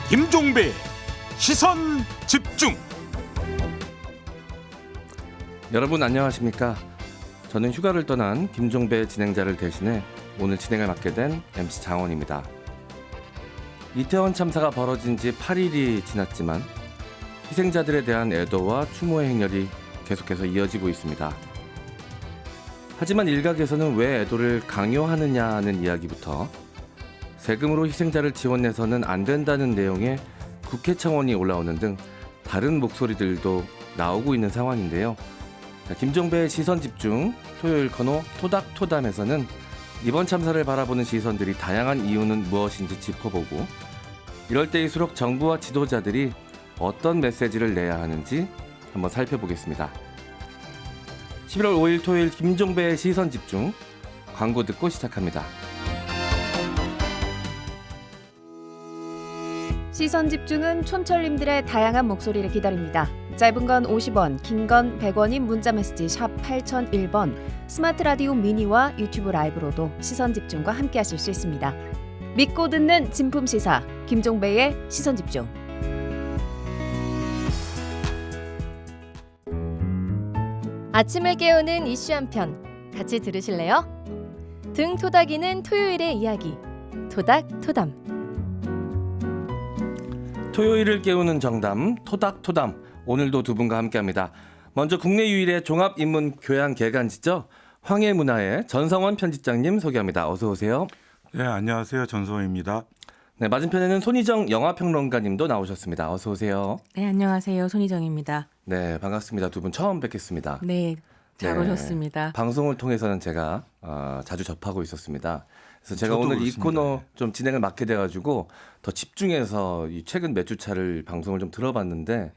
김종배 시선 집중. 여러분 안녕하십니까? 저는 휴가를 떠난 김종배 진행자를 대신해 오늘 진행을 맡게 된 MC 장원입니다. 이태원 참사가 벌어진 지 8일이 지났지만 희생자들에 대한 애도와 추모의 행렬이 계속해서 이어지고 있습니다. 하지만 일각에서는 왜 애도를 강요하느냐는 이야기부터 세금으로 희생자를 지원해서는 안 된다는 내용의 국회 청원이 올라오는 등 다른 목소리들도 나오고 있는 상황인데요. 김종배의 시선집중 토요일 코너 토닥토담에서는 이번 참사를 바라보는 시선들이 다양한 이유는 무엇인지 짚어보고 이럴 때일수록 정부와 지도자들이 어떤 메시지를 내야 하는지 한번 살펴보겠습니다. 11월 5일 토요일 김종배의 시선집중 광고 듣고 시작합니다. 시선집중은 촌철님들의 다양한 목소리를 기다립니다. 짧은 건 50원, 긴 건 100원인 문자메시지 샵 8001번, 스마트 라디오 미니와 유튜브 라이브로도 시선집중과 함께하실 수 있습니다. 믿고 듣는 진품시사 김종배의 시선집중. 아침을 깨우는 이슈 한 편 같이 들으실래요? 등 토닥이는 토요일의 이야기 토닥토담. 토요일을 깨우는 정담 토닥토담 오늘도 두 분과 함께합니다. 먼저 국내 유일의 종합인문 교양 개간지죠. 황해문화의 전성원 편집장님 소개합니다. 어서 오세요. 네, 안녕하세요. 전성원입니다. 네, 맞은편에는 손희정 영화평론가님도 나오셨습니다. 어서 오세요. 네, 안녕하세요. 손희정입니다. 네, 반갑습니다. 두 분 처음 뵙겠습니다. 네, 잘 오셨습니다. 방송을 통해서는 제가 자주 접하고 있었습니다. 그래서 제가 오늘 그렇습니다. 이 코너 좀 진행을 맡게 돼가지고 더 집중해서 이 최근 몇 주차를 방송을 좀 들어봤는데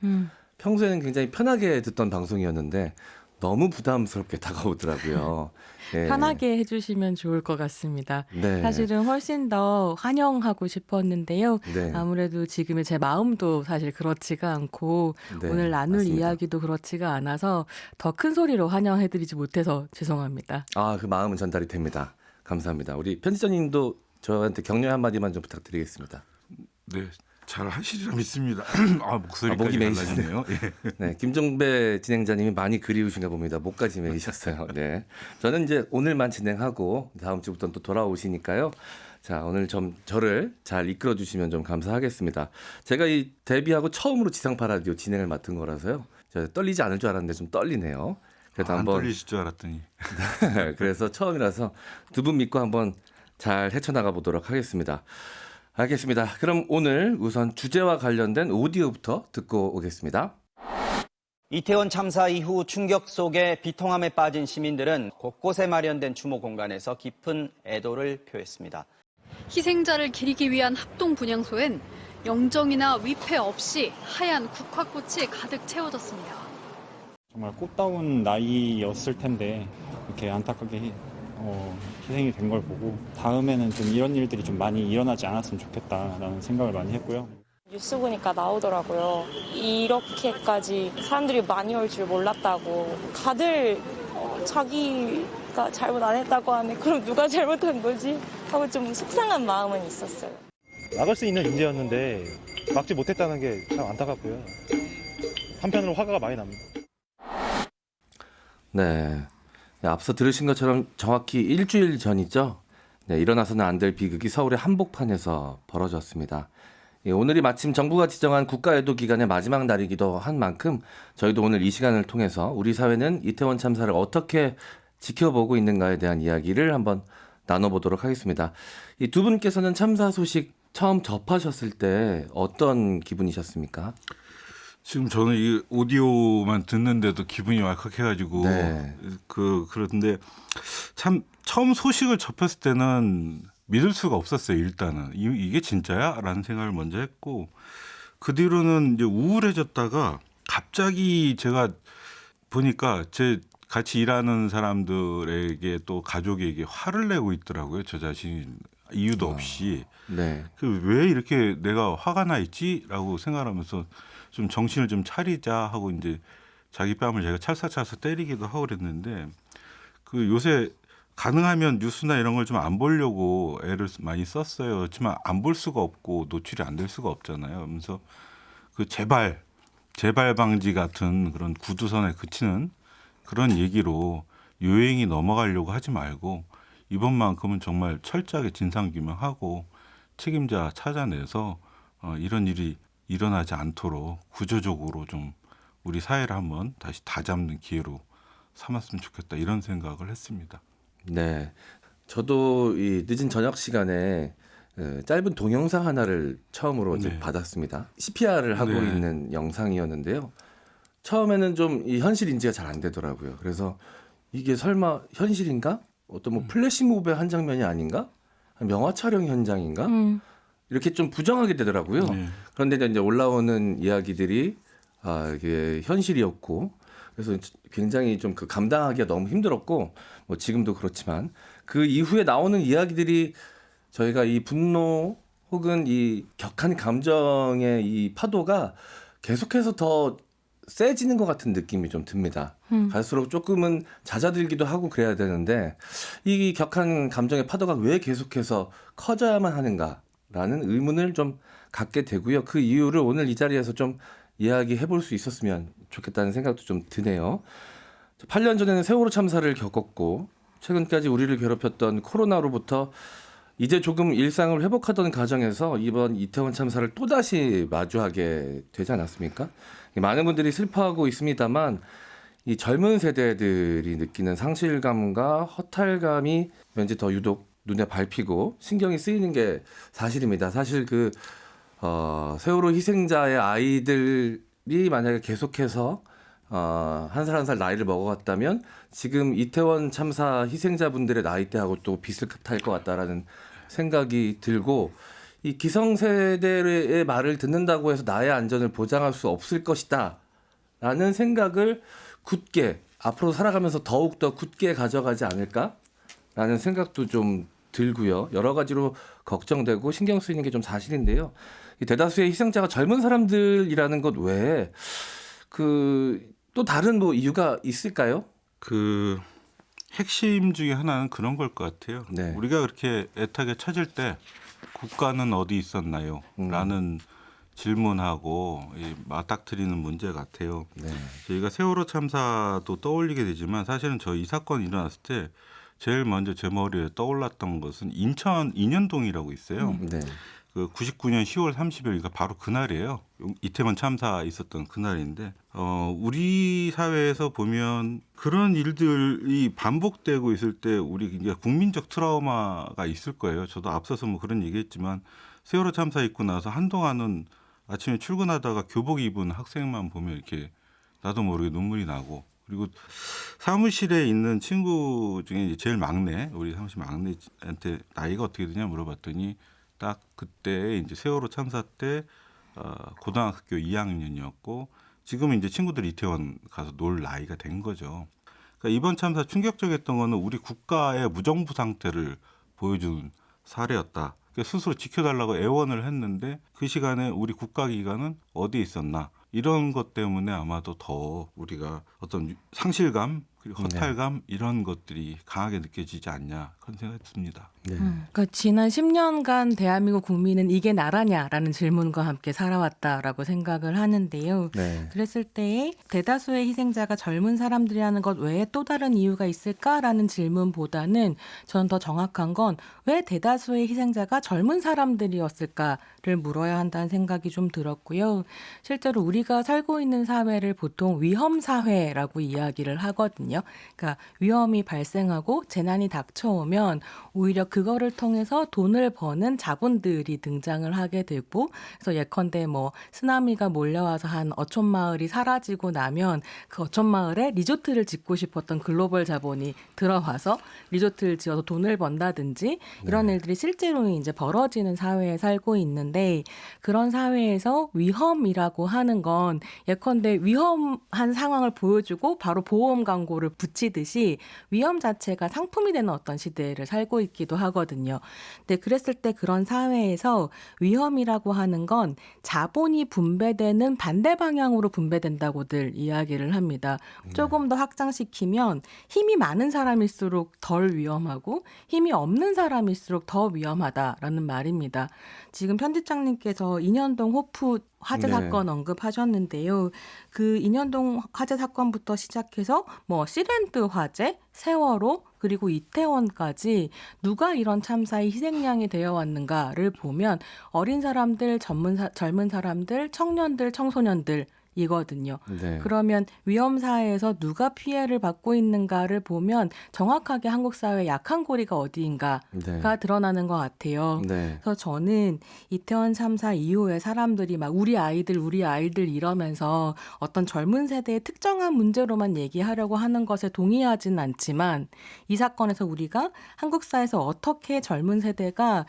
평소에는 굉장히 편하게 듣던 방송이었는데 너무 부담스럽게 다가오더라고요. 네. 편하게 해주시면 좋을 것 같습니다. 네. 사실은 훨씬 더 환영하고 싶었는데요. 네. 아무래도 지금의 제 마음도 사실 그렇지가 않고 네, 오늘 나눌 맞습니다. 이야기도 그렇지가 않아서 더 큰 소리로 환영해드리지 못해서 죄송합니다. 그 마음은 전달이 됩니다. 감사합니다. 우리 편집자님도 저한테 격려 한마디만 좀 부탁드리겠습니다. 네, 잘 하시리라 믿습니다. 목소리까지 목이 메이시네요. 달라지네요. 예. 네, 김종배 진행자님이 많이 그리우신가 봅니다. 목까지 메이셨어요. 네, 저는 이제 오늘만 진행하고 다음 주부터는 또 돌아오시니까요. 자, 오늘 좀 저를 잘 이끌어 주시면 좀 감사하겠습니다. 제가 이 데뷔하고 처음으로 지상파 라디오 진행을 맡은 거라서요. 저 떨리지 않을 줄 알았는데 좀 떨리네요. 그래도 안 한번 떨리실 줄 알았더니. 그래서 처음이라서 두 분 믿고 한번 잘 헤쳐나가 보도록 하겠습니다. 알겠습니다. 그럼 오늘 우선 주제와 관련된 오디오부터 듣고 오겠습니다. 이태원 참사 이후 충격 속에 비통함에 빠진 시민들은 곳곳에 마련된 추모 공간에서 깊은 애도를 표했습니다. 희생자를 기리기 위한 합동 분향소엔 영정이나 위패 없이 하얀 국화꽃이 가득 채워졌습니다. 정말 꽃다운 나이였을 텐데 이렇게 안타깝게 희생이 된 걸 보고 다음에는 좀 이런 일들이 좀 많이 일어나지 않았으면 좋겠다라는 생각을 많이 했고요. 뉴스 보니까 나오더라고요. 이렇게까지 사람들이 많이 올 줄 몰랐다고. 다들 자기가 잘못 안 했다고 하네. 그럼 누가 잘못한 거지? 하고 좀 속상한 마음은 있었어요. 막을 수 있는 인재였는데 막지 못했다는 게 참 안타깝고요. 한편으로 화가 많이 납니다. 네, 앞서 들으신 것처럼 정확히 일주일 전이죠. 네, 일어나서는 안 될 비극이 서울의 한복판에서 벌어졌습니다. 오늘이 마침 정부가 지정한 국가애도 기간의 마지막 날이기도 한 만큼 저희도 오늘 이 시간을 통해서 우리 사회는 이태원 참사를 어떻게 지켜보고 있는가에 대한 이야기를 한번 나눠보도록 하겠습니다. 이 두 분께서는 참사 소식 처음 접하셨을 때 어떤 기분이셨습니까? 지금 저는 이 오디오만 듣는데도 기분이 왈칵해가지고 네. 그런데 참 처음 소식을 접했을 때는 믿을 수가 없었어요. 일단은 이게 진짜야?라는 생각을 먼저 했고 그 뒤로는 이제 우울해졌다가 갑자기 제가 보니까 제 같이 일하는 사람들에게 또 가족에게 화를 내고 있더라고요. 저 자신이 이유도 없이. 네. 왜 이렇게 내가 화가 나 있지라고 생각하면서 좀 정신을 좀 차리자 하고 이제 자기 뺨을 제가 찰싹찰싹 때리기도 하고 그랬는데 그 요새 가능하면 뉴스나 이런 걸 좀 안 보려고 애를 많이 썼어요. 그렇지만 안 볼 수가 없고 노출이 안 될 수가 없잖아요. 그래서 그 재발 방지 같은 그런 구두선에 그치는 그런 얘기로 요행이 넘어가려고 하지 말고 이번만큼은 정말 철저하게 진상규명하고 책임자 찾아내서 이런 일이 일어나지 않도록 구조적으로 좀 우리 사회를 한번 다시 다잡는 기회로 삼았으면 좋겠다 이런 생각을 했습니다. 네, 저도 이 늦은 저녁 시간에 짧은 동영상 하나를 처음으로 이제 네. 받았습니다. CPR을 하고 네. 있는 영상이었는데요. 처음에는 좀 이 현실 인지가 잘 안 되더라고요. 그래서 이게 설마 현실인가? 어떤 뭐 플래시몹의 한 장면이 아닌가? 명화 촬영 현장인가? 이렇게 좀 부정하게 되더라고요. 네. 그런데 이제 올라오는 이야기들이 이게 현실이었고, 그래서 굉장히 좀 그 감당하기가 너무 힘들었고, 뭐 지금도 그렇지만 그 이후에 나오는 이야기들이 저희가 이 분노 혹은 이 격한 감정의 이 파도가 계속해서 더 세지는 것 같은 느낌이 좀 듭니다. 갈수록 조금은 잦아들기도 하고 그래야 되는데 이 격한 감정의 파도가 왜 계속해서 커져야만 하는가라는 의문을 좀 갖게 되고요. 그 이유를 오늘 이 자리에서 좀 이야기해 볼 수 있었으면 좋겠다는 생각도 좀 드네요. 8년 전에는 세월호 참사를 겪었고 최근까지 우리를 괴롭혔던 코로나로부터 이제 조금 일상을 회복하던 과정에서 이번 이태원 참사를 또다시 마주하게 되지 않았습니까? 많은 분들이 슬퍼하고 있습니다만 이 젊은 세대들이 느끼는 상실감과 허탈감이 왠지 더 유독 눈에 밟히고 신경이 쓰이는 게 사실입니다. 사실 그 세월호 희생자의 아이들이 만약에 계속해서 한 살 한 살 나이를 먹어갔다면 지금 이태원 참사 희생자분들의 나이대하고 또 비슷할 것 같다라는 생각이 들고 이 기성세대의 말을 듣는다고 해서 나의 안전을 보장할 수 없을 것이다 라는 생각을 굳게 앞으로 살아가면서 더욱더 굳게 가져가지 않을까라는 생각도 좀 들고요. 여러 가지로 걱정되고 신경 쓰이는 게 좀 사실인데요. 이 대다수의 희생자가 젊은 사람들이라는 것 외에 또 다른 뭐 이유가 있을까요? 그 핵심 중에 하나는 그런 걸 것 같아요. 네. 우리가 그렇게 애타게 찾을 때 국가는 어디 있었나요? 라는 질문하고 맞닥뜨리는 문제 같아요. 네. 저희가 세월호 참사도 떠올리게 되지만 사실은 저 이 사건이 일어났을 때 제일 먼저 제 머리에 떠올랐던 것은 인천 인현동이라고 있어요. 네. 그 99년 10월 30일이니까 바로 그날이에요. 이태원 참사 있었던 그날인데 우리 사회에서 보면 그런 일들이 반복되고 있을 때 우리 이제 국민적 트라우마가 있을 거예요. 저도 앞서서 뭐 그런 얘기했지만 세월호 참사 있고 나서 한동안은 아침에 출근하다가 교복 입은 학생만 보면 이렇게 나도 모르게 눈물이 나고 그리고 사무실에 있는 친구 중에 이제 제일 막내 우리 사무실 막내한테 나이가 어떻게 되냐 물어봤더니 딱 그때 이제 세월호 참사 때 고등학교 2학년이었고 지금은 이제 친구들이 이태원 가서 놀 나이가 된 거죠. 그러니까 이번 참사 충격적이었던 거는 우리 국가의 무정부 상태를 보여준 사례였다. 그러니까 스스로 지켜달라고 애원을 했는데 그 시간에 우리 국가기관은 어디에 있었나 이런 것 때문에 아마도 더 우리가 어떤 상실감 그리고 허탈감 이런 것들이 강하게 느껴지지 않냐 그런 생각이 듭니다. 네. 그러니까 지난 10년간 대한민국 국민은 이게 나라냐라는 질문과 함께 살아왔다라고 생각을 하는데요. 네. 그랬을 때에 대다수의 희생자가 젊은 사람들이라는 것 외에 또 다른 이유가 있을까라는 질문보다는 저는 더 정확한 건 왜 대다수의 희생자가 젊은 사람들이었을까를 물어야 한다는 생각이 좀 들었고요. 실제로 우리가 살고 있는 사회를 보통 위험 사회라고 이야기를 하거든요. 그러니까 위험이 발생하고 재난이 닥쳐오면 오히려 그거를 통해서 돈을 버는 자본들이 등장을 하게 되고 그래서 예컨대 뭐 쓰나미가 몰려와서 한 어촌 마을이 사라지고 나면 그 어촌 마을에 리조트를 짓고 싶었던 글로벌 자본이 들어와서 리조트를 지어서 돈을 번다든지 이런 일들이 실제로는 이제 벌어지는 사회에 살고 있는데 그런 사회에서 위험이라고 하는 건 예컨대 위험한 상황을 보여주고 바로 보험 광고를 광고를 붙이듯이 위험 자체가 상품이 되는 어떤 시대를 살고 있기도 하거든요. 근데 그랬을 때 그런 사회에서 위험이라고 하는 건 자본이 분배되는 반대 방향으로 분배된다고들 이야기를 합니다. 조금 더 확장시키면 힘이 많은 사람일수록 덜 위험하고 힘이 없는 사람일수록 더 위험하다라는 말입니다. 지금 편집장님께서 인현동 호프 화재 네. 사건 언급하셨는데요. 그 인현동 화재 사건부터 시작해서 뭐 시랜드 화재, 세월호, 그리고 이태원까지 누가 이런 참사의 희생양이 되어 왔는가를 보면 어린 사람들, 젊은 사람들, 청년들, 청소년들 이거든요. 네. 그러면 위험 사회에서 누가 피해를 받고 있는가를 보면 정확하게 한국 사회의 약한 고리가 어디인가가 네. 드러나는 것 같아요. 네. 그래서 저는 이태원 참사 이후에 사람들이 막 우리 아이들 이러면서 어떤 젊은 세대의 특정한 문제로만 얘기하려고 하는 것에 동의하진 않지만 이 사건에서 우리가 한국 사회에서 어떻게 젊은 세대가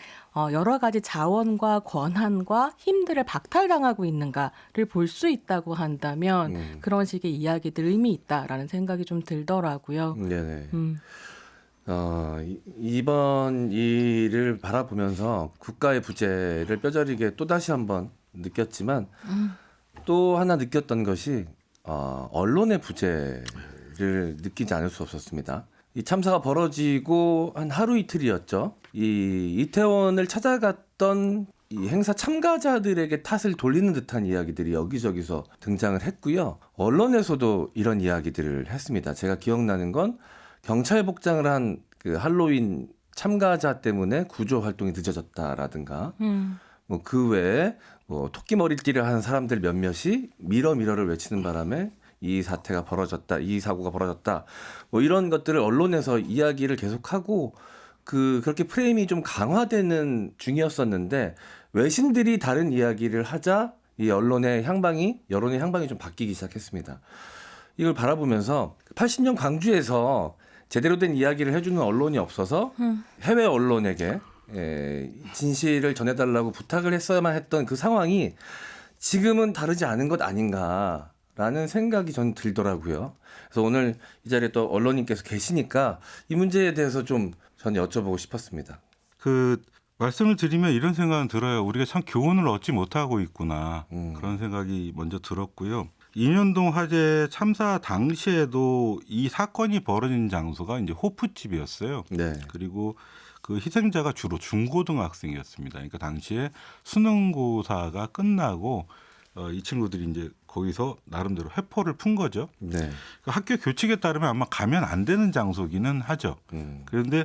여러 가지 자원과 권한과 힘들을 박탈당하고 있는가를 볼 수 있다고 한다면 그런 식의 이야기들 의미 있다라는 생각이 좀 들더라고요. 네네. 이번 일을 바라보면서 국가의 부재를 뼈저리게 또다시 한번 느꼈지만 또 하나 느꼈던 것이 언론의 부재를 느끼지 않을 수 없었습니다. 이 참사가 벌어지고 한 하루 이틀이었죠. 이 이태원을 찾아갔던 이 행사 참가자들에게 탓을 돌리는 듯한 이야기들이 여기저기서 등장을 했고요. 언론에서도 이런 이야기들을 했습니다. 제가 기억나는 건 경찰 복장을 한 그 할로윈 참가자 때문에 구조 활동이 늦어졌다라든가 뭐 그 외에 뭐 토끼 머리띠를 한 사람들 몇몇이 미러를 외치는 바람에 이 사태가 벌어졌다, 이 사고가 벌어졌다, 뭐 이런 것들을 언론에서 이야기를 계속하고 그렇게 프레임이 좀 강화되는 중이었었는데 외신들이 다른 이야기를 하자 이 여론의 향방이 좀 바뀌기 시작했습니다. 이걸 바라보면서 80년 광주에서 제대로 된 이야기를 해주는 언론이 없어서 해외 언론에게 진실을 전해달라고 부탁을 했어야만 했던 그 상황이 지금은 다르지 않은 것 아닌가라는 생각이 전 들더라고요. 그래서 오늘 이 자리에 또 언론인께서 계시니까 이 문제에 대해서 좀 전 여쭤보고 싶었습니다. 말씀을 드리면 이런 생각은 들어요. 우리가 참 교훈을 얻지 못하고 있구나. 그런 생각이 먼저 들었고요. 인현동 화재 참사 당시에도 이 사건이 벌어진 장소가 이제 호프집이었어요. 네. 그리고 그 희생자가 주로 중고등학생이었습니다. 그러니까 당시에 수능고사가 끝나고 이 친구들이 이제 거기서 나름대로 회포를 푼 거죠. 네. 그러니까 학교 교칙에 따르면 아마 가면 안 되는 장소기는 하죠. 그런데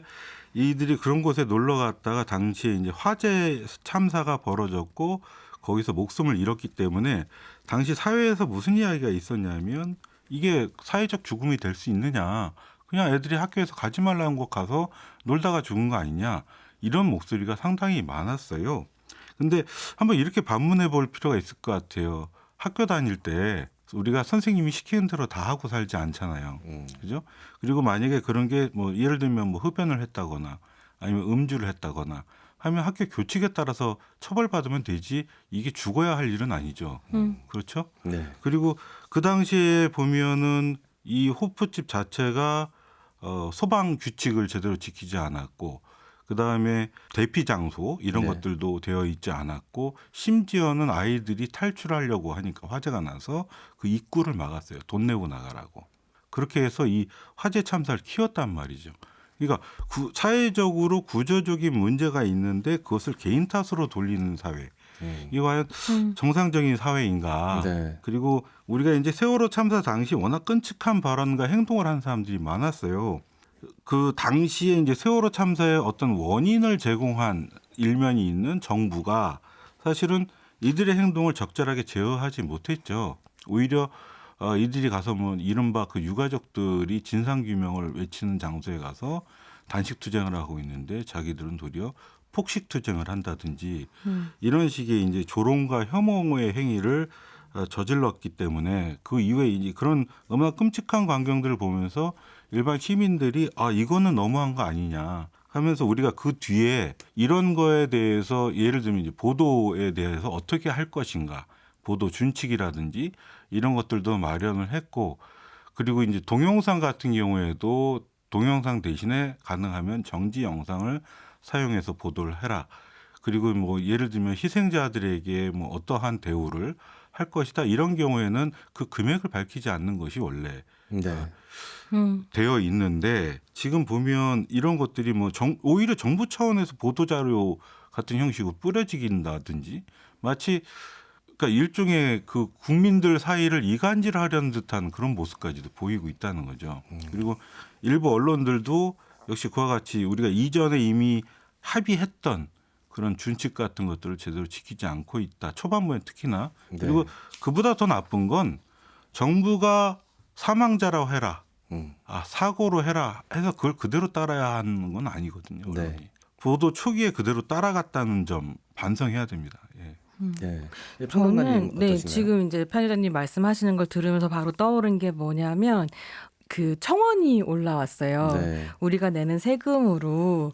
이들이 그런 곳에 놀러 갔다가 당시에 이제 화재 참사가 벌어졌고 거기서 목숨을 잃었기 때문에 당시 사회에서 무슨 이야기가 있었냐면 이게 사회적 죽음이 될 수 있느냐. 그냥 애들이 학교에서 가지 말라는 곳 가서 놀다가 죽은 거 아니냐. 이런 목소리가 상당히 많았어요. 근데 한번 이렇게 반문해 볼 필요가 있을 것 같아요. 학교 다닐 때 우리가 선생님이 시키는 대로 다 하고 살지 않잖아요. 그죠? 그리고 만약에 그런 게 뭐 예를 들면 뭐 흡연을 했다거나 아니면 음주를 했다거나 하면 학교 교칙에 따라서 처벌받으면 되지 이게 죽어야 할 일은 아니죠. 그렇죠? 네. 그리고 그 당시에 보면은 이 호프집 자체가 소방 규칙을 제대로 지키지 않았고 그다음에 대피 장소 이런 네. 것들도 되어 있지 않았고 심지어는 아이들이 탈출하려고 하니까 화재가 나서 그 입구를 막았어요. 돈 내고 나가라고. 그렇게 해서 이 화재 참사를 키웠단 말이죠. 그러니까 사회적으로 구조적인 문제가 있는데 그것을 개인 탓으로 돌리는 사회. 이게 과연 정상적인 사회인가. 네. 그리고 우리가 이제 세월호 참사 당시 워낙 끔찍한 발언과 행동을 한 사람들이 많았어요. 그 당시에 이제 세월호 참사의 어떤 원인을 제공한 일면이 있는 정부가 사실은 이들의 행동을 적절하게 제어하지 못했죠. 오히려 이들이 가서 뭐 이른바 그 유가족들이 진상규명을 외치는 장소에 가서 단식 투쟁을 하고 있는데 자기들은 도리어 폭식 투쟁을 한다든지 이런 식의 이제 조롱과 혐오의 행위를 저질렀기 때문에 그 이후에 이제 그런 너무나 끔찍한 광경들을 보면서 일반 시민들이 이거는 너무한 거 아니냐 하면서 우리가 그 뒤에 이런 거에 대해서 예를 들면 이제 보도에 대해서 어떻게 할 것인가 보도 준칙이라든지 이런 것들도 마련을 했고 그리고 이제 동영상 같은 경우에도 동영상 대신에 가능하면 정지 영상을 사용해서 보도를 해라. 그리고 뭐 예를 들면 희생자들에게 뭐 어떠한 대우를 할 것이다. 이런 경우에는 그 금액을 밝히지 않는 것이 원래 네. 되어 있는데 지금 보면 이런 것들이 뭐 오히려 정부 차원에서 보도자료 같은 형식으로 뿌려지긴다든지 마치 그러니까 일종의 그 국민들 사이를 이간질하려는 듯한 그런 모습까지도 보이고 있다는 거죠. 그리고 일부 언론들도 역시 그와 같이 우리가 이전에 이미 합의했던 그런 준칙 같은 것들을 제대로 지키지 않고 있다. 초반부에 특히나. 그리고 그보다 더 나쁜 건 정부가 사망자라고 해라. 사고로 해라 해서 그걸 그대로 따라야 하는 건 아니거든요. 언론이. 보도 초기에 그대로 따라갔다는 점 반성해야 됩니다. 예. 네. 저는 지금 이제 편의자님 말씀하시는 걸 들으면서 바로 떠오른 게 뭐냐면 그 청원이 올라왔어요. 네. 우리가 내는 세금으로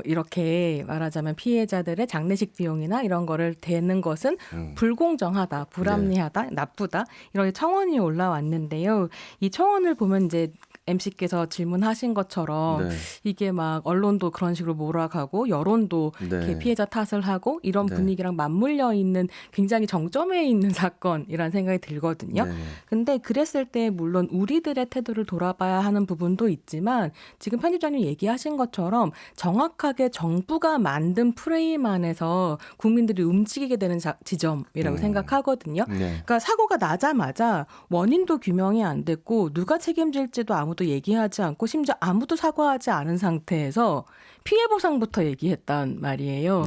이렇게 말하자면 피해자들의 장례식 비용이나 이런 거를 대는 것은 불공정하다, 불합리하다, 나쁘다 이렇게 청원이 올라왔는데요. 이 청원을 보면 이제 MC께서 질문하신 것처럼 이게 막 언론도 그런 식으로 몰아가고 여론도 이렇게 피해자 탓을 하고 이런 분위기랑 맞물려 있는 굉장히 정점에 있는 사건이라는 생각이 들거든요. 근데 그랬을 때 물론 우리들의 태도를 돌아봐야 하는 부분도 있지만 지금 편집장님 얘기하신 것처럼 정확하게 정부가 만든 프레임 안에서 국민들이 움직이게 되는 지점이라고 생각하거든요. 그러니까 사고가 나자마자 원인도 규명이 안 됐고 누가 책임질지도 아무도 얘기하지 않고 심지어 아무도 사과하지 않은 상태에서 피해 보상부터 얘기했단 말이에요.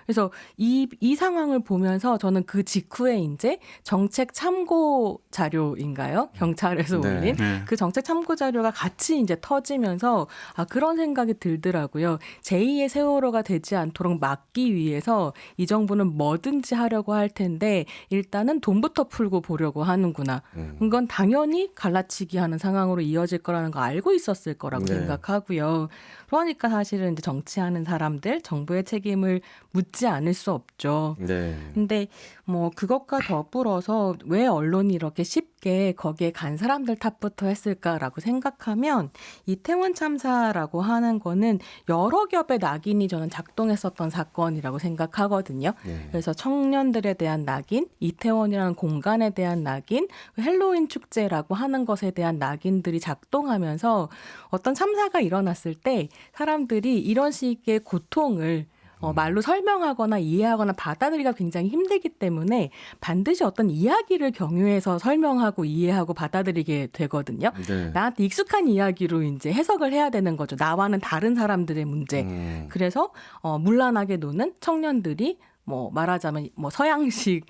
그래서 이 상황을 보면서 저는 그 직후에 이제 정책 참고 자료인가요? 경찰에서 올린 그 정책 참고 자료가 같이 이제 터지면서 그런 생각이 들더라고요. 제2의 세월호가 되지 않도록 막기 위해서 이 정부는 뭐든지 하려고 할 텐데 일단은 돈부터 풀고 보려고 하는구나. 이건 당연히 갈라치기 하는 상황으로 이어질 거라는 거 알고 있었을 거라고 생각하고요. 그러니까 사실은 이제 정치하는 사람들 정부의 책임을 묻지 않을 수 없죠. 근데 뭐 그것과 더불어서 왜 언론이 이렇게 쉽게 거기에 간 사람들 탓부터 했을까라고 생각하면 이태원 참사라고 하는 거는 여러 겹의 낙인이 저는 작동했었던 사건이라고 생각하거든요. 그래서 청년들에 대한 낙인, 이태원이라는 공간에 대한 낙인, 헬로윈 축제라고 하는 것에 대한 낙인들이 작동하면서 어떤 참사가 일어났을 때 사람들이 이런 식의 고통을 말로 설명하거나 이해하거나 받아들이기가 굉장히 힘들기 때문에 반드시 어떤 이야기를 경유해서 설명하고 이해하고 받아들이게 되거든요. 나한테 익숙한 이야기로 이제 해석을 해야 되는 거죠. 나와는 다른 사람들의 문제. 그래서 문란하게 노는 청년들이 뭐 말하자면 뭐 서양식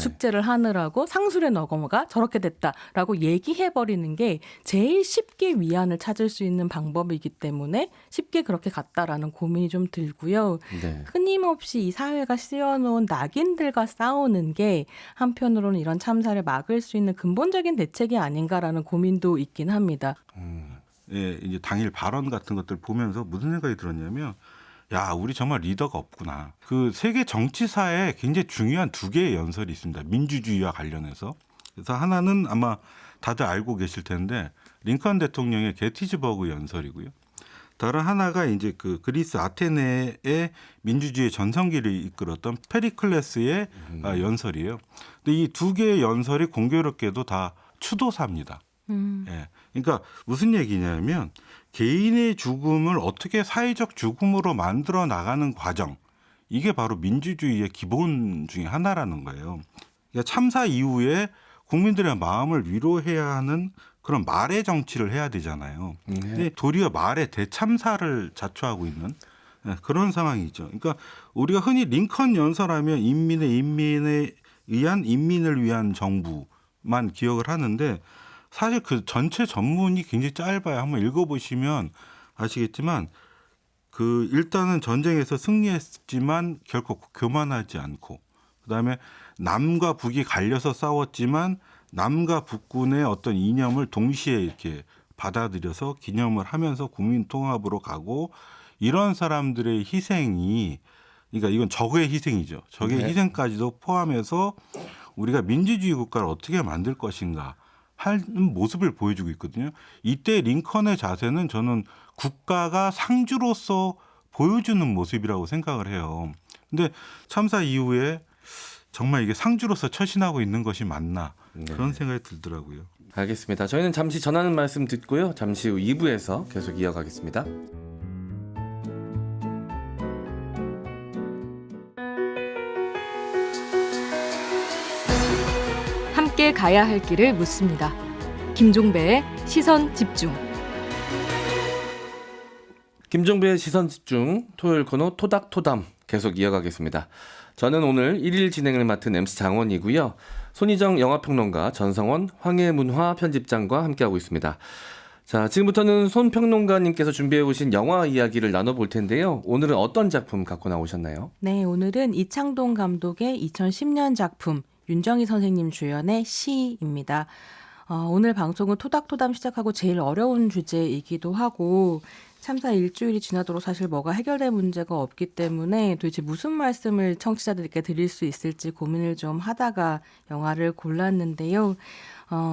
축제를 하느라고 상술에 넘어가 저렇게 됐다라고 얘기해버리는 게 제일 쉽게 위안을 찾을 수 있는 방법이기 때문에 쉽게 그렇게 갔다라는 고민이 좀 들고요. 끊임없이 이 사회가 씌워놓은 낙인들과 싸우는 게 한편으로는 이런 참사를 막을 수 있는 근본적인 대책이 아닌가라는 고민도 있긴 합니다. 예, 이제 당일 발언 같은 것들 보면서 무슨 생각이 들었냐면 야, 우리 정말 리더가 없구나. 그 세계 정치사에 굉장히 중요한 두 개의 연설이 있습니다. 민주주의와 관련해서. 그래서 하나는 아마 다들 알고 계실 텐데 링컨 대통령의 게티즈버그 연설이고요. 다른 하나가 이제 그 그리스 아테네의 민주주의 전성기를 이끌었던 페리클레스의 연설이에요. 근데 이 두 개의 연설이 공교롭게도 다 추도사입니다. 예. 그러니까 무슨 얘기냐면 개인의 죽음을 어떻게 사회적 죽음으로 만들어 나가는 과정, 이게 바로 민주주의의 기본 중에 하나라는 거예요. 그러니까 참사 이후에 국민들의 마음을 위로해야 하는 그런 말의 정치를 해야 되잖아요. 근데 도리어 말의 대참사를 자초하고 있는 그런 상황이죠. 그러니까 우리가 흔히 링컨 연설하면 인민을 위한 정부만 기억을 하는데 사실 그 전체 전문이 굉장히 짧아요. 한번 읽어보시면 아시겠지만 그 일단은 전쟁에서 승리했지만 결코 교만하지 않고 그다음에 남과 북이 갈려서 싸웠지만 남과 북군의 어떤 이념을 동시에 이렇게 받아들여서 기념을 하면서 국민 통합으로 가고 이런 사람들의 희생이 그러니까 이건 적의 희생이죠. 적의 희생까지도 포함해서 우리가 민주주의 국가를 어떻게 만들 것인가 하는 모습을 보여주고 있거든요. 이때 링컨의 자세는 저는 국가가 상주로서 보여주는 모습이라고 생각을 해요. 근데 참사 이후에 정말 이게 상주로서 처신하고 있는 것이 맞나 그런 생각이 들더라고요. 알겠습니다. 저희는 잠시 전하는 말씀 듣고요. 잠시 후 2부에서 계속 이어가겠습니다. 함께 가야 할 길을 묻습니다. 김종배의 시선 집중. 김종배의 시선 집중 토요일 코너 토닥토담 계속 이어가겠습니다. 저는 오늘 1일 진행을 맡은 MC 장원이고요. 손희정 영화평론가, 전성원 황해문화 편집장과 함께하고 있습니다. 자, 지금부터는 손 평론가님께서 준비해 오신 영화 이야기를 나눠볼 텐데요. 오늘은 어떤 작품 갖고 나오셨나요? 네, 오늘은 이창동 감독의 2010년 작품 윤정희 선생님 주연의 시입니다. 오늘 방송은 토닥토담 시작하고 제일 어려운 주제이기도 하고 참사 일주일이 지나도록 사실 뭐가 해결될 문제가 없기 때문에 도대체 무슨 말씀을 청취자들께 드릴 수 있을지 고민을 좀 하다가 영화를 골랐는데요.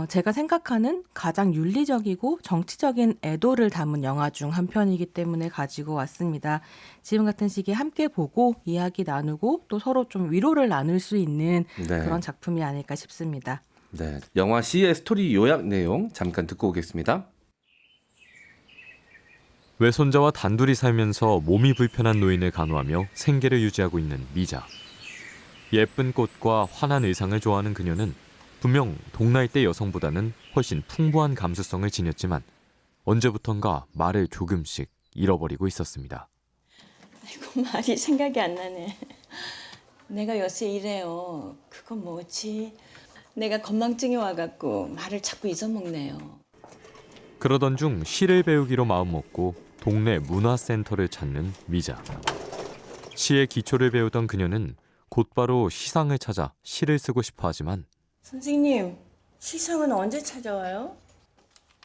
제가 생각하는 가장 윤리적이고 정치적인 애도를 담은 영화 중 한 편이기 때문에 가지고 왔습니다. 지금 같은 시기에 함께 보고 이야기 나누고 또 서로 좀 위로를 나눌 수 있는 그런 작품이 아닐까 싶습니다. 네, 영화 시의 스토리 요약 내용 잠깐 듣고 오겠습니다. 외손자와 단둘이 살면서 몸이 불편한 노인을 간호하며 생계를 유지하고 있는 미자. 예쁜 꽃과 환한 의상을 좋아하는 그녀는 분명 동나이대 여성보다는 훨씬 풍부한 감수성을 지녔지만 언제부턴가 말을 조금씩 잃어버리고 있었습니다. 아이고, 말이 생각이 안 나네. 내가 요새 이래요. 그거 뭐지? 내가 건망증이 와갖고 말을 자꾸 잊어먹네요. 그러던 중 시를 배우기로 마음먹고 동네 문화센터를 찾는 미자. 시의 기초를 배우던 그녀는 곧바로 시상을 찾아 시를 쓰고 싶어 하지만 선생님, 시상은 언제 찾아와요?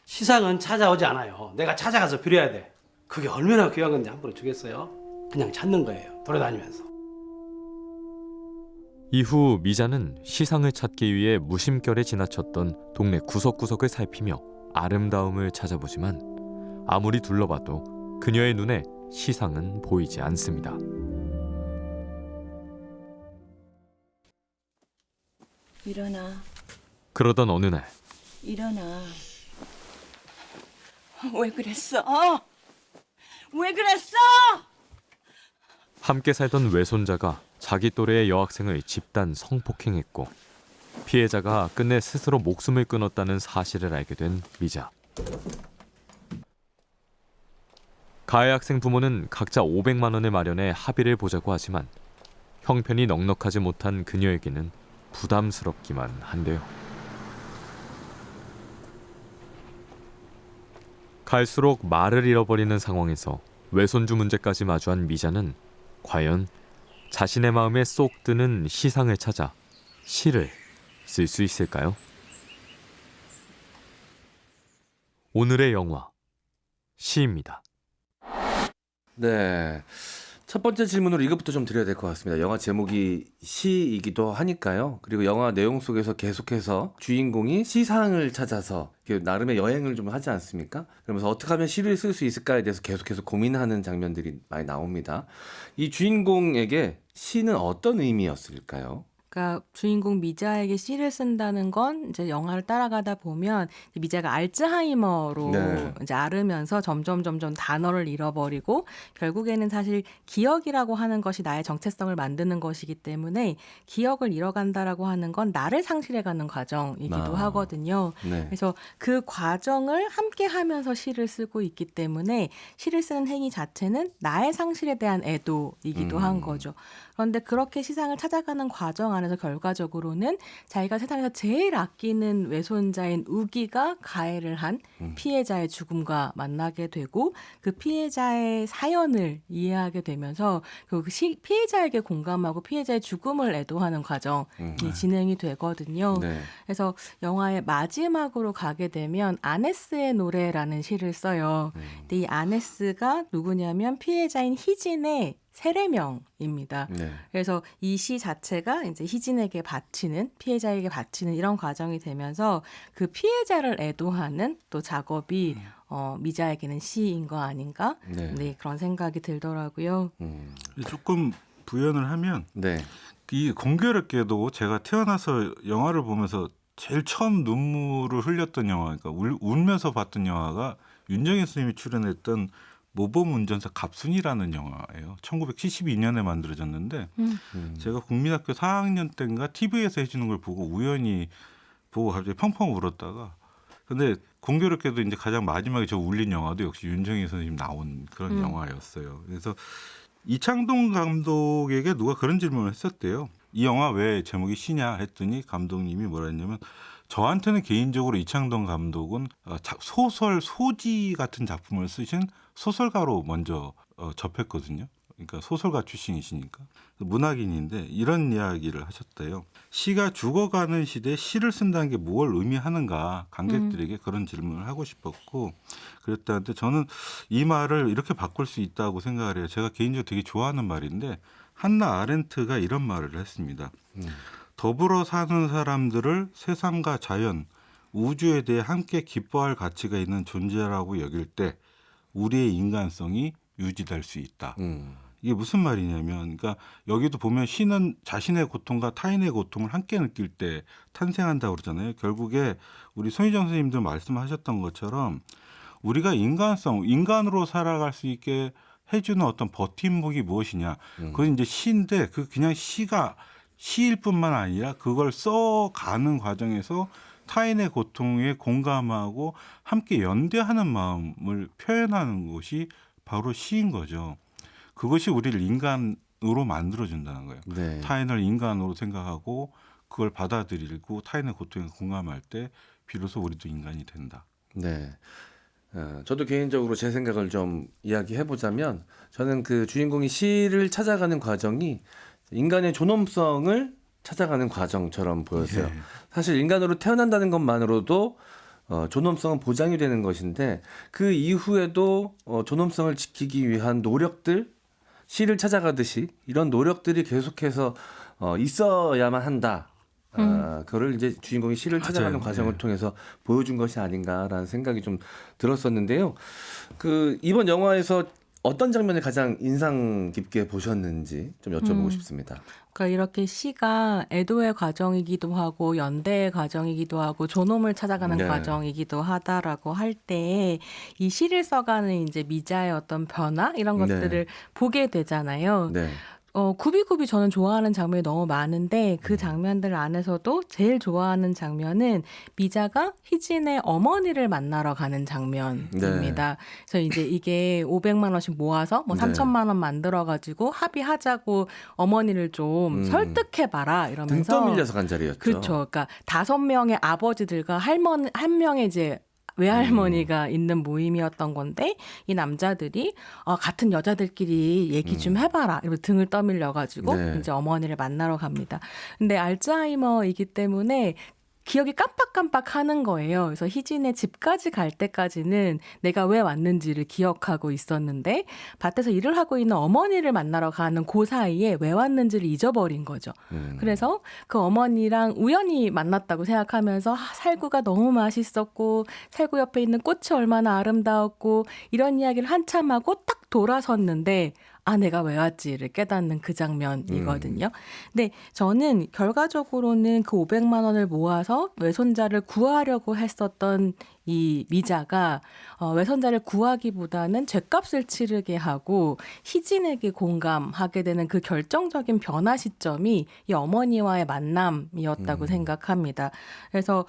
시상은 찾아오지 않아요. 내가 찾아가서 빌어야 돼. 그게 얼마나 귀한 건데 함부로 주겠어요? 그냥 찾는 거예요. 돌아다니면서. 이후 미자는 시상을 찾기 위해 무심결에 지나쳤던 동네 구석구석을 살피며 아름다움을 찾아보지만 아무리 둘러봐도 그녀의 눈에 시상은 보이지 않습니다. 일어나. 그러던 어느 날 일어나. 왜 그랬어? 왜 그랬어? 함께 살던 외손자가 자기 또래의 여학생을 집단 성폭행했고 피해자가 끝내 스스로 목숨을 끊었다는 사실을 알게 된 미자. 가해 학생 부모는 각자 500만 원을 마련해 합의를 보자고 하지만 형편이 넉넉하지 못한 그녀에게는 부담스럽기만 한데요. 갈수록 말을 잃어버리는 상황에서 외손주 문제까지 마주한 미자는 과연 자신의 마음에 쏙 드는 시상을 찾아 시를 쓸 수 있을까요? 오늘의 영화 시입니다. 네, 첫 번째 질문으로 이것부터 좀 드려야 될 것 같습니다. 영화 제목이 시이기도 하니까요. 그리고 영화 내용 속에서 계속해서 주인공이 시상을 찾아서 나름의 여행을 좀 하지 않습니까? 그러면서 어떻게 하면 시를 쓸 수 있을까에 대해서 계속해서 고민하는 장면들이 많이 나옵니다. 이 주인공에게 시는 어떤 의미였을까요? 그러니까 주인공 미자에게 시를 쓴다는 건 이제 영화를 따라가다 보면 미자가 알츠하이머로 이제 앓으면서 점점 단어를 잃어버리고 결국에는 사실 기억이라고 하는 것이 나의 정체성을 만드는 것이기 때문에 기억을 잃어간다라고 하는 건 나를 상실해가는 과정이기도 하거든요. 그래서 그 과정을 함께 하면서 시를 쓰고 있기 때문에 시를 쓰는 행위 자체는 나의 상실에 대한 애도이기도 한 거죠. 그런데 그렇게 시상을 찾아가는 과정 안에서 결과적으로는 자기가 세상에서 제일 아끼는 외손자인 우기가 가해를 한 피해자의 죽음과 만나게 되고 그 피해자의 사연을 이해하게 되면서 그 피해자에게 공감하고 피해자의 죽음을 애도하는 과정이 진행이 되거든요. 그래서 영화의 마지막으로 가게 되면 아네스의 노래라는 시를 써요. 근데 이 아네스가 누구냐면 피해자인 희진의 세례명입니다. 네. 그래서 이 시 자체가 이제 희진에게 바치는, 피해자에게 바치는 이런 과정이 되면서 그 피해자를 애도하는 또 작업이 미자에게는 시인 거 아닌가? 네, 그런 생각이 들더라고요. 조금 부연을 하면 네. 이 공교롭게도 제가 태어나서 영화를 보면서 제일 처음 눈물을 흘렸던 영화, 그러니까 울면서 봤던 영화가 윤정현 선생님이 출연했던 모범 운전사 갑순이라는 영화예요. 1972년에 만들어졌는데 제가 국민학교 4학년 때인가 TV에서 해주는 걸 보고 우연히 보고 갑자기 펑펑 울었다가, 근데 공교롭게도 이제 가장 마지막에 저 울린 영화도 역시 윤정현 선생님 나온 그런 영화였어요. 그래서 이창동 감독에게 누가 그런 질문을 했었대요. 이 영화 왜 제목이 시냐 했더니 감독님이 뭐라 했냐면, 저한테는 개인적으로 이창동 감독은 소설 소지 같은 작품을 쓰신 소설가로 먼저 접했거든요. 그러니까 소설가 출신이시니까. 문학인인데 이런 이야기를 하셨대요. 시가 죽어가는 시대에 시를 쓴다는 게 뭘 의미하는가, 관객들에게 그런 질문을 하고 싶었고 그랬다는데, 저는 이 말을 이렇게 바꿀 수 있다고 생각을 해요. 제가 개인적으로 되게 좋아하는 말인데, 한나 아렌트가 이런 말을 했습니다. 더불어 사는 사람들을 세상과 자연, 우주에 대해 함께 기뻐할 가치가 있는 존재라고 여길 때 우리의 인간성이 유지될 수 있다. 이게 무슨 말이냐면, 그러니까 여기도 보면 시는 자신의 고통과 타인의 고통을 함께 느낄 때 탄생한다고 그러잖아요. 결국에 우리 손희정 선생님들 말씀하셨던 것처럼 우리가 인간으로 살아갈 수 있게 해주는 어떤 버팀목이 무엇이냐. 그건 이제 시인데, 그냥 시일 뿐만 아니라 그걸 써가는 과정에서 타인의 고통에 공감하고 함께 연대하는 마음을 표현하는 것이 바로 시인 거죠. 그것이 우리를 인간으로 만들어준다는 거예요. 네. 타인을 인간으로 생각하고 그걸 받아들이고 타인의 고통에 공감할 때 비로소 우리도 인간이 된다. 네. 저도 개인적으로 제 생각을 좀 이야기해보자면, 저는 그 주인공이 시를 찾아가는 과정이 인간의 존엄성을 찾아가는 과정처럼 보였어요. 네. 사실 인간으로 태어난다는 것만으로도 존엄성은 보장이 되는 것인데, 그 이후에도 존엄성을 지키기 위한 노력들, 시를 찾아가듯이 이런 노력들이 계속해서 있어야만 한다. 그거를 이제 주인공이 시를 찾아가는 과정을 통해서 보여준 것이 아닌가라는 생각이 좀 들었었는데요. 그 이번 영화에서 어떤 장면을 가장 인상 깊게 보셨는지 좀 여쭤보고 싶습니다. 그러니까 이렇게 시가 애도의 과정이기도 하고 연대의 과정이기도 하고 존엄을 찾아가는 네. 과정이기도 하다라고 할 때 이 시를 써가는 이제 미자의 어떤 변화 이런 것들을 보게 되잖아요. 네. 굽이굽이 저는 좋아하는 장면이 너무 많은데 그 장면들 안에서도 제일 좋아하는 장면은 미자가 희진의 어머니를 만나러 가는 장면입니다. 그래서 이제 이게 500만 원씩 모아서 뭐 3천만 원 만들어가지고 합의하자고 어머니를 좀 설득해봐라 이러면서 등 떠밀려서 간 자리였죠. 그렇죠. 그러니까 5명의 아버지들과 한 명의 이제 외할머니가 있는 모임이었던 건데, 이 남자들이 같은 여자들끼리 얘기 좀 해봐라 이러고 등을 떠밀려가지고 이제 어머니를 만나러 갑니다. 근데 알츠하이머이기 때문에 기억이 깜빡깜빡하는 거예요. 그래서 희진의 집까지 갈 때까지는 내가 왜 왔는지를 기억하고 있었는데, 밭에서 일을 하고 있는 어머니를 만나러 가는 그 사이에 왜 왔는지를 잊어버린 거죠. 그래서 그 어머니랑 우연히 만났다고 생각하면서 살구가 너무 맛있었고 살구 옆에 있는 꽃이 얼마나 아름다웠고 이런 이야기를 한참 하고 딱 돌아섰는데, 내가 왜 왔지를 깨닫는 그 장면이거든요. 근데 저는 결과적으로는 그 500만 원을 모아서 외손자를 구하려고 했었던 이 미자가 외손자를 구하기보다는 죗값을 치르게 하고 희진에게 공감하게 되는 그 결정적인 변화 시점이 이 어머니와의 만남이었다고 생각합니다. 그래서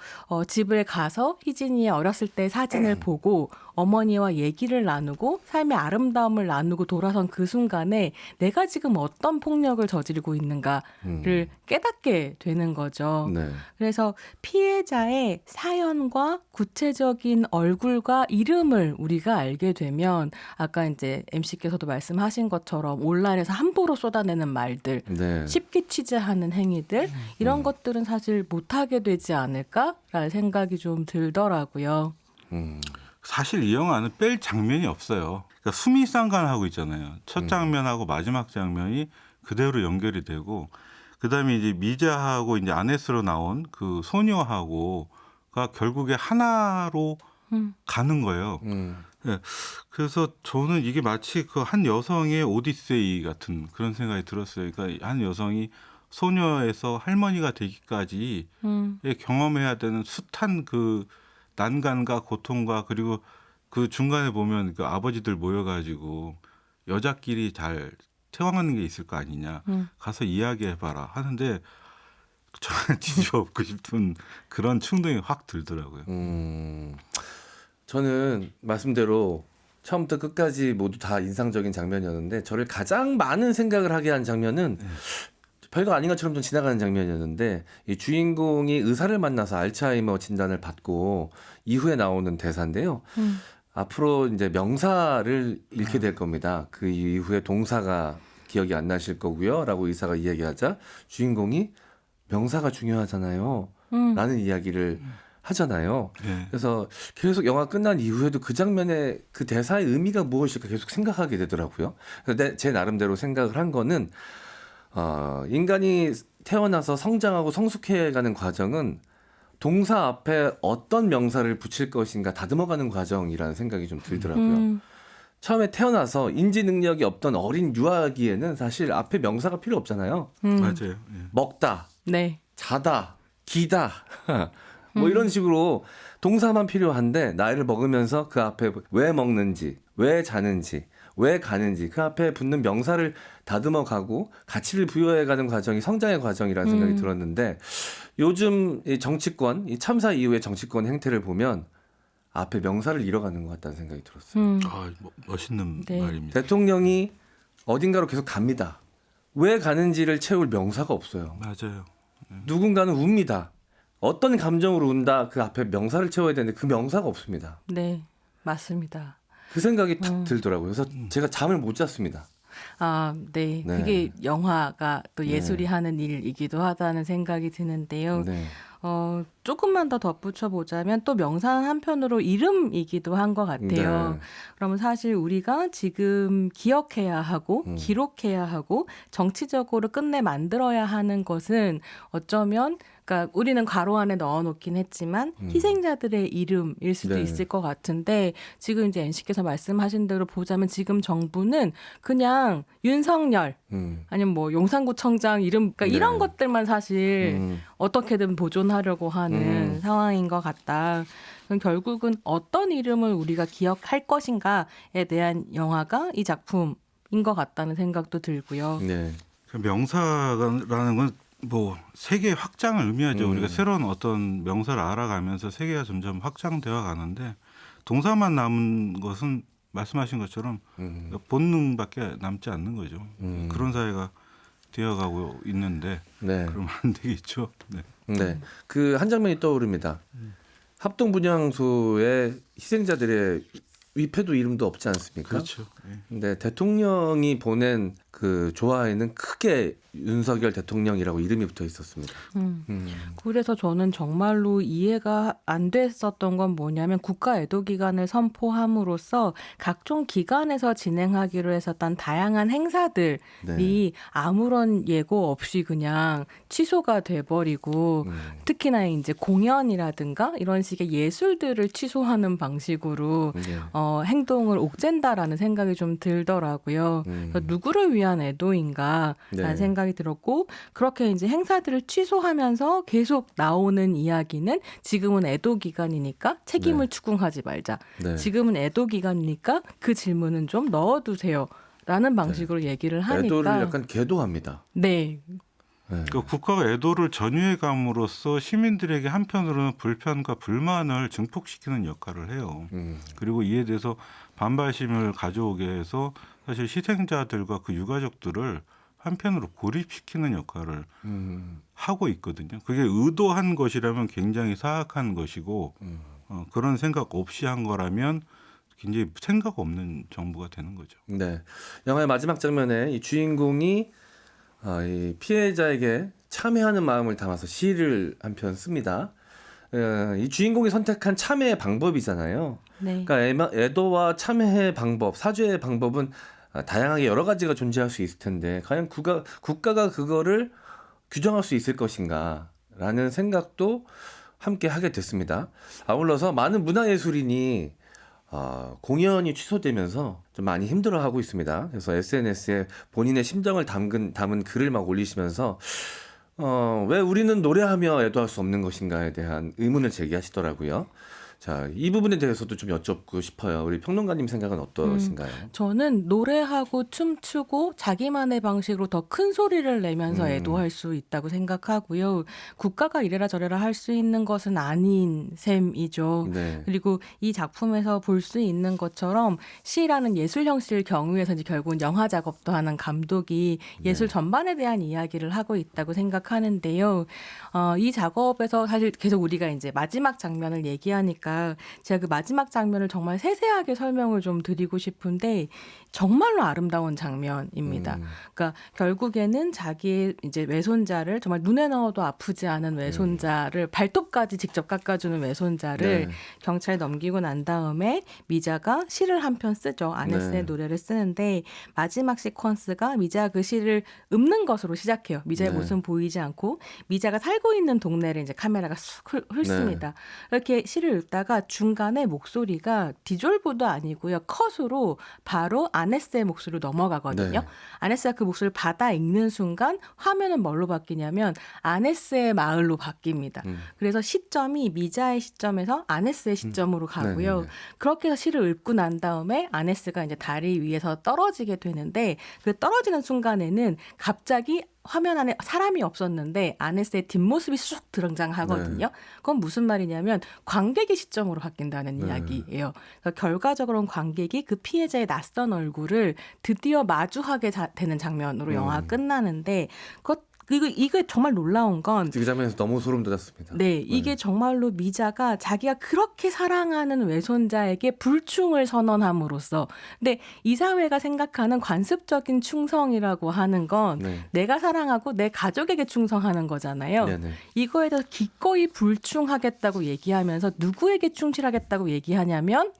집을 가서 희진이 어렸을 때 사진을 보고 어머니와 얘기를 나누고 삶의 아름다움을 나누고 돌아선 그 순간에 내가 지금 어떤 폭력을 저지르고 있는가를 깨닫게 되는 거죠. 네. 그래서 피해자의 사연과 구체적인 얼굴과 이름을 우리가 알게 되면 아까 이제 MC께서도 말씀하신 것처럼 온라인에서 함부로 쏟아내는 말들, 쉽게 취재하는 행위들 이런 것들은 사실 못하게 되지 않을까라는 생각이 좀 들더라고요. 사실 이 영화는 뺄 장면이 없어요. 그러니까 수미상관하고 있잖아요. 첫 장면하고 마지막 장면이 그대로 연결이 되고, 그다음에 이제 미자하고 이제 아네스로 나온 그 소녀하고가 결국에 하나로 가는 거예요. 네. 그래서 저는 이게 마치 그 한 여성의 오디세이 같은 그런 생각이 들었어요. 그러니까 한 여성이 소녀에서 할머니가 되기까지 경험해야 되는 숱한 그 난간과 고통과, 그리고 그 중간에 보면 그 아버지들 모여가지고 여자끼리 잘 태왕하는 게 있을 거 아니냐. 가서 이야기해봐라 하는데 저는 뒤집어엎고 싶은 그런 충동이 확 들더라고요. 저는 말씀대로 처음부터 끝까지 모두 다 인상적인 장면이었는데, 저를 가장 많은 생각을 하게 한 장면은 별거 아닌 것처럼 좀 지나가는 장면이었는데, 이 주인공이 의사를 만나서 알츠하이머 진단을 받고 이후에 나오는 대사인데요. 앞으로 이제 명사를 잃게 될 겁니다. 그 이후에 동사가 기억이 안 나실 거고요. 라고 의사가 이야기하자 주인공이 명사가 중요하잖아요. 라는 이야기를 하잖아요. 그래서 계속 영화 끝난 이후에도 그 장면의 그 대사의 의미가 무엇일까 계속 생각하게 되더라고요. 그래서 제 나름대로 생각을 한 거는 인간이 태어나서 성장하고 성숙해가는 과정은 동사 앞에 어떤 명사를 붙일 것인가 다듬어가는 과정이라는 생각이 좀 들더라고요. 처음에 태어나서 인지 능력이 없던 어린 유아기에는 사실 앞에 명사가 필요 없잖아요. 맞아요. 먹다, 네. 자다, 기다 뭐 이런 식으로 동사만 필요한데, 나이를 먹으면서 그 앞에 왜 먹는지, 왜 자는지, 왜 가는지 그 앞에 붙는 명사를 다듬어가고 가치를 부여해가는 과정이 성장의 과정이라는 생각이 들었는데, 요즘 이 정치권, 이 참사 이후의 정치권 행태를 보면 앞에 명사를 잃어가는 것 같다는 생각이 들었어요. 멋있는 네. 말입니다. 대통령이 어딘가로 계속 갑니다. 왜 가는지를 채울 명사가 없어요. 맞아요. 누군가는 웁니다. 어떤 감정으로 운다, 그 앞에 명사를 채워야 되는데 그 명사가 없습니다. 네, 맞습니다. 그 생각이 탁 들더라고요. 그래서 제가 잠을 못 잤습니다. 아, 네. 네. 그게 영화가 또 예술이 네. 하는 일이기도 하다는 생각이 드는데요. 네. 조금만 더 덧붙여 보자면 또 명사 한편으로 이름이기도 한 것 같아요. 네. 그러면 사실 우리가 지금 기억해야 하고 기록해야 하고 정치적으로 끝내 만들어야 하는 것은 어쩌면, 그러니까 우리는 괄호 안에 넣어놓긴 했지만 희생자들의 이름일 수도 네. 있을 것 같은데, 지금 이제 NC께서 말씀하신 대로 보자면 지금 정부는 그냥 윤석열 아니면 뭐 용산구청장 이름, 그러니까 네. 이런 것들만 사실 어떻게든 보존하려고 하는 상황인 것 같다. 그럼 결국은 어떤 이름을 우리가 기억할 것인가에 대한 영화가 이 작품인 것 같다는 생각도 들고요. 네. 그 명사라는 건 뭐 세계 확장을 의미하죠. 우리가 새로운 어떤 명사를 알아가면서 세계가 점점 확장되어 가는데, 동사만 남은 것은 말씀하신 것처럼 본능밖에 남지 않는 거죠. 그런 사회가 되어가고 있는데 그러면 안 되겠죠. 네. 네. 그 한 장면이 떠오릅니다. 합동분향소의 희생자들의 위패도 이름도 없지 않습니까? 그렇죠. 근데 대통령이 보낸 그 조화에는 크게 윤석열 대통령이라고 이름이 붙어 있었습니다. 그래서 저는 정말로 이해가 안 됐었던 건 뭐냐면, 국가 애도 기간을 선포함으로써 각종 기관에서 진행하기로 했었던 다양한 행사들이 아무런 예고 없이 그냥 취소가 돼버리고, 특히나 이제 공연이라든가 이런 식의 예술들을 취소하는 방식으로 행동을 옥죄다라는 생각이 좀 들더라고요. 그래서 누구를 위한 애도인가라는 생각이 들었고, 그렇게 이제 행사들을 취소하면서 계속 나오는 이야기는 지금은 애도 기간이니까 책임을 추궁하지 말자. 지금은 애도 기간이니까 그 질문은 좀 넣어두세요. 라는 방식으로 얘기를 하니까. 애도를 약간 계도합니다. 네. 그 국가가 애도를 전유해감으로써 시민들에게 한편으로는 불편과 불만을 증폭시키는 역할을 해요. 그리고 이에 대해서 반발심을 가져오게 해서 사실 희생자들과 그 유가족들을 한편으로 고립시키는 역할을 하고 있거든요. 그게 의도한 것이라면 굉장히 사악한 것이고, 그런 생각 없이 한 거라면 굉장히 생각 없는 정부가 되는 거죠. 네. 영화의 마지막 장면에 이 주인공이 이 피해자에게 참회하는 마음을 담아서 시를 한 편 씁니다. 이 주인공이 선택한 참회의 방법이잖아요. 네. 그러니까 애도와 참회의 방법, 사죄의 방법은 다양하게 여러 가지가 존재할 수 있을 텐데 과연 국가가 그거를 규정할 수 있을 것인가라는 생각도 함께 하게 됐습니다. 아울러서 많은 문화예술인이 공연이 취소되면서 좀 많이 힘들어하고 있습니다. 그래서 SNS에 본인의 심정을 담은 글을 막 올리시면서 왜 우리는 노래하며 애도할 수 없는 것인가에 대한 의문을 제기하시더라고요. 자, 이 부분에 대해서도 좀 여쭙고 싶어요. 우리 평론가님 생각은 어떠신가요? 저는 노래하고 춤추고 자기만의 방식으로 더 큰 소리를 내면서 애도할 수 있다고 생각하고요. 국가가 이래라 저래라 할 수 있는 것은 아닌 셈이죠. 네. 그리고 이 작품에서 볼 수 있는 것처럼 시라는 예술 형식을 경유해서 이제 결국은 영화 작업도 하는 감독이 예술 전반에 대한 이야기를 하고 있다고 생각하는데요. 이 작업에서 사실 계속 우리가 이제 마지막 장면을 얘기하니까 제가 그 마지막 장면을 정말 세세하게 설명을 좀 드리고 싶은데 정말로 아름다운 장면입니다. 그러니까 결국에는 자기의 이제 외손자를 정말 눈에 넣어도 아프지 않은 외손자를 발톱까지 직접 깎아주는 외손자를 경찰에 넘기고 난 다음에 미자가 시를 한 편 쓰죠. 아네스의 노래를 쓰는데 마지막 시퀀스가 미자가 그 시를 읊는 것으로 시작해요. 미자의 모습은 보이지 않고 미자가 살고 있는 동네를 이제 카메라가 쑥 훑습니다. 이렇게 시를 읽다가 중간에 목소리가 디졸브도 아니고요. 컷으로 바로 아네스의 목소리로 넘어가거든요. 아네스가 그 목소리를 받아 읽는 순간 화면은 뭘로 바뀌냐면 아네스의 마을로 바뀝니다. 그래서 시점이 미자의 시점에서 아네스의 시점으로 가고요. 그렇게 해서 시를 읽고 난 다음에 아네스가 이제 다리 위에서 떨어지게 되는데 그 떨어지는 순간에는 갑자기 화면 안에 사람이 없었는데 아네스의 뒷모습이 쑥 등장하거든요. 그건 무슨 말이냐면 관객의 시점으로 바뀐다는 이야기예요. 그러니까 결과적으로는 관객이 그 피해자의 낯선 얼굴을 드디어 마주하게 되는 장면으로 영화가 끝나는데 이게 정말 놀라운 건 그 장면에서 너무 소름 돋았습니다. 네, 이게 정말로 미자가 자기가 그렇게 사랑하는 외손자에게 불충을 선언함으로써 근데 이 사회가 생각하는 관습적인 충성이라고 하는 건 내가 사랑하고 내 가족에게 충성하는 거잖아요. 이거에 대해서 기꺼이 불충하겠다고 얘기하면서 누구에게 충실하겠다고 얘기하냐면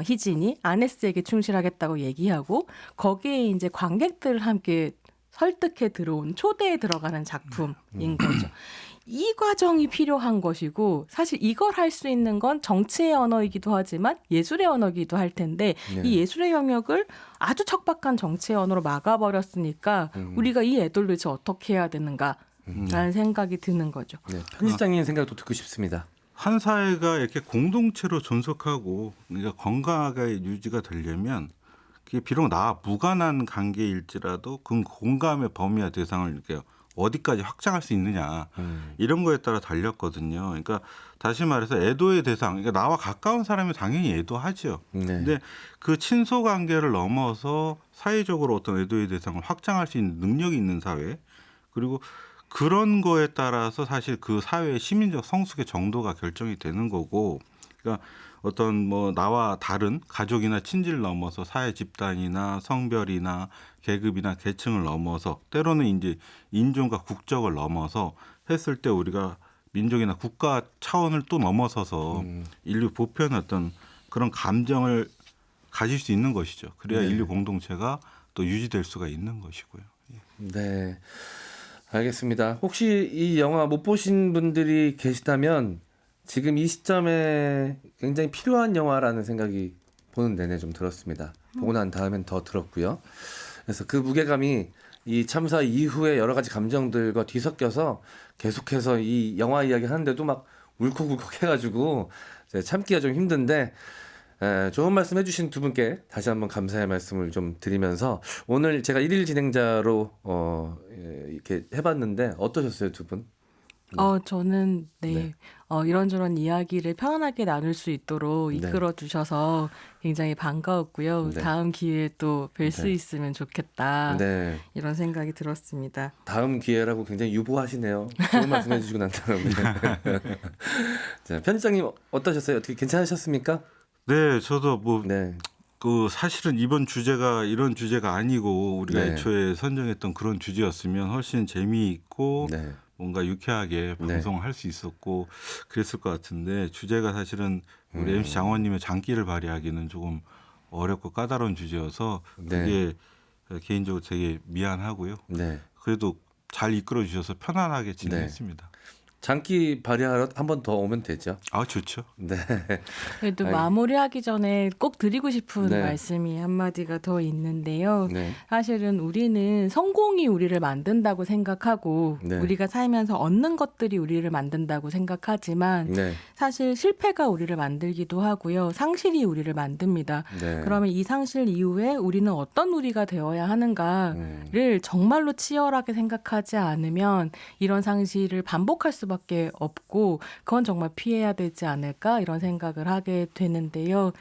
희진이 아네스에게 충실하겠다고 얘기하고 거기에 이제 관객들을 함께 설득해 들어온 초대에 들어가는 작품인 거죠. 이 과정이 필요한 것이고 사실 이걸 할 수 있는 건 정치의 언어이기도 하지만 예술의 언어이기도 할 텐데 이 예술의 영역을 아주 척박한 정치의 언어로 막아버렸으니까 우리가 이 애도를 도대체 어떻게 해야 되는가라는 생각이 드는 거죠. 편집장님 생각도 듣고 싶습니다. 한 사회가 이렇게 공동체로 존속하고 그러니까 건강하게 유지가 되려면 그게 비록 나와 무관한 관계일지라도 그 공감의 범위와 대상을 이렇게 어디까지 확장할 수 있느냐 이런 거에 따라 달렸거든요. 그러니까 다시 말해서 애도의 대상, 그러니까 나와 가까운 사람이 당연히 애도하죠. 근데 그 친소 관계를 넘어서 사회적으로 어떤 애도의 대상을 확장할 수 있는 능력이 있는 사회, 그리고 그런 거에 따라서 사실 그 사회의 시민적 성숙의 정도가 결정이 되는 거고, 그러니까 어떤 뭐 나와 다른 가족이나 친지를 넘어서 사회 집단이나 성별이나 계급이나 계층을 넘어서 때로는 이제 인종과 국적을 넘어서 했을 때 우리가 민족이나 국가 차원을 또 넘어서서 인류 보편의 어떤 그런 감정을 가질 수 있는 것이죠. 그래야 인류 공동체가 또 유지될 수가 있는 것이고요. 네, 알겠습니다. 혹시 이 영화 못 보신 분들이 계시다면 지금 이 시점에 굉장히 필요한 영화라는 생각이 보는 내내 좀 들었습니다. 보고 난 다음엔 더 들었고요. 그래서 그 무게감이 이 참사 이후에 여러 가지 감정들과 뒤섞여서 계속해서 이 영화 이야기 하는데도 막 울컥울컥 해가지고 참기가 좀 힘든데 좋은 말씀 해주신 두 분께 다시 한번 감사의 말씀을 좀 드리면서 오늘 제가 1일 진행자로 이렇게 해봤는데 어떠셨어요, 두 분? 저는 이런저런 이야기를 편안하게 나눌 수 있도록 이끌어 주셔서 굉장히 반가웠고요. 다음 기회에 또 뵐 수 있으면 좋겠다. 이런 생각이 들었습니다. 다음 기회라고 굉장히 유보하시네요. 좋은 말씀 해주시고 난 다음에. 자, 편집장님 어떠셨어요? 어떻게 괜찮으셨습니까? 네, 저도 그 사실은 이번 주제가 이런 주제가 아니고 우리가 애초에 선정했던 그런 주제였으면 훨씬 재미있고 뭔가 유쾌하게 방송을 할 수 있었고 그랬을 것 같은데 주제가 사실은 우리 MC 장원님의 장기를 발휘하기는 조금 어렵고 까다로운 주제여서 그게 개인적으로 되게 미안하고요. 그래도 잘 이끌어 주셔서 편안하게 진행했습니다. 장기 발휘하러 한 번 더 오면 되죠. 아, 좋죠. 네. 그래도 마무리하기 전에 꼭 드리고 싶은 말씀이 한마디가 더 있는데요. 사실은 우리는 성공이 우리를 만든다고 생각하고 우리가 살면서 얻는 것들이 우리를 만든다고 생각하지만 사실 실패가 우리를 만들기도 하고요. 상실이 우리를 만듭니다. 그러면 이 상실 이후에 우리는 어떤 우리가 되어야 하는가를 정말로 치열하게 생각하지 않으면 이런 상실을 반복할 수밖에 없고 그건 정말 피해야 되지 않을까 이런 생각을 하게 되는데요.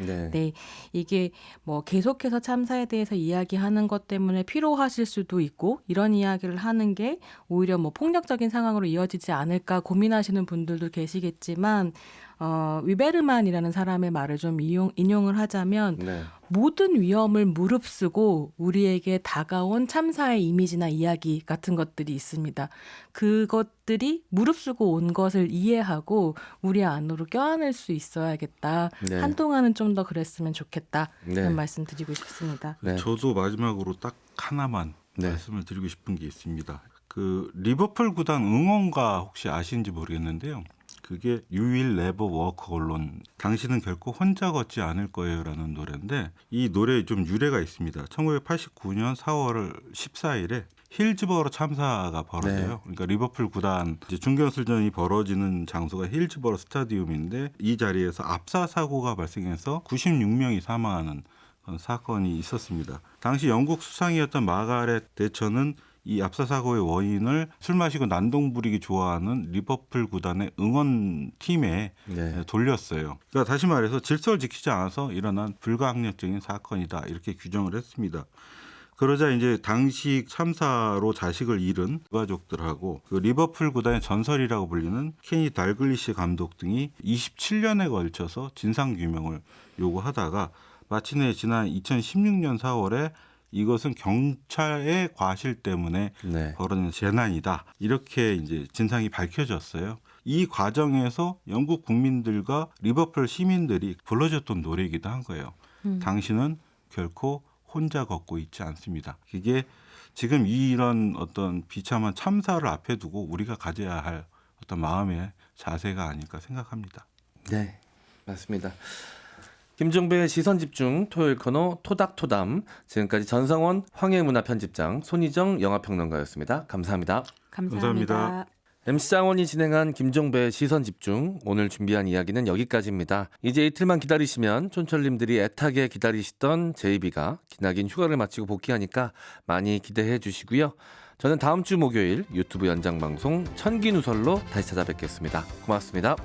이게 뭐 계속해서 참사에 대해서 이야기하는 것 때문에 피로하실 수도 있고 이런 이야기를 하는 게 오히려 뭐 폭력적인 상황으로 이어지지 않을까 고민하시는 분들도 계시겠지만 위베르만이라는 사람의 말을 좀 인용을 하자면 모든 위험을 무릅쓰고 우리에게 다가온 참사의 이미지나 이야기 같은 것들이 있습니다. 그것들이 무릅쓰고 온 것을 이해하고 우리 안으로 껴안을 수 있어야겠다. 한동안은 좀 더 그랬으면 좋겠다. 그런 말씀 드리고 싶습니다. 저도 마지막으로 딱 하나만 말씀을 드리고 싶은 게 있습니다. 그 리버풀 구단 응원가 혹시 아시는지 모르겠는데요. 그게 You will never walk alone. 당신은 결코 혼자 걷지 않을 거예요라는 노래인데 이 노래에 좀 유래가 있습니다. 1989년 4월 14일에 힐즈버러 참사가 벌어져요. 그러니까 리버풀 구단 이제 중견술전이 벌어지는 장소가 힐즈버러 스타디움인데 이 자리에서 압사 사고가 발생해서 96명이 사망하는 그런 사건이 있었습니다. 당시 영국 수상이었던 마가렛 대처는 이 압사 사고의 원인을 술 마시고 난동 부리기 좋아하는 리버풀 구단의 응원팀에 돌렸어요. 그러니까 다시 말해서 질서를 지키지 않아서 일어난 불가항력적인 사건이다 이렇게 규정을 했습니다. 그러자 이제 당시 참사로 자식을 잃은 가족들하고 그 리버풀 구단의 전설이라고 불리는 케니 달글리시 감독 등이 27년에 걸쳐서 진상규명을 요구하다가 마침내 지난 2016년 4월에 이것은 경찰의 과실 때문에 벌어진 재난이다. 이렇게 이제 진상이 밝혀졌어요. 이 과정에서 영국 국민들과 리버풀 시민들이 불러줬던 노래이기도 한 거예요. 당신은 결코 혼자 걷고 있지 않습니다. 이게 지금 이런 어떤 비참한 참사를 앞에 두고 우리가 가져야 할 어떤 마음의 자세가 아닐까 생각합니다. 네, 맞습니다. 김종배의 시선집중 토요일 코너 토닥토담 지금까지 전상원 황해문화편집장 손희정 영화평론가였습니다. 감사합니다. 감사합니다. MC 장원이 진행한 김종배의 시선집중 오늘 준비한 이야기는 여기까지입니다. 이제 이틀만 기다리시면 촌철님들이 애타게 기다리시던 제이비가 기나긴 휴가를 마치고 복귀하니까 많이 기대해 주시고요. 저는 다음 주 목요일 유튜브 연장방송 천기누설로 다시 찾아뵙겠습니다. 고맙습니다.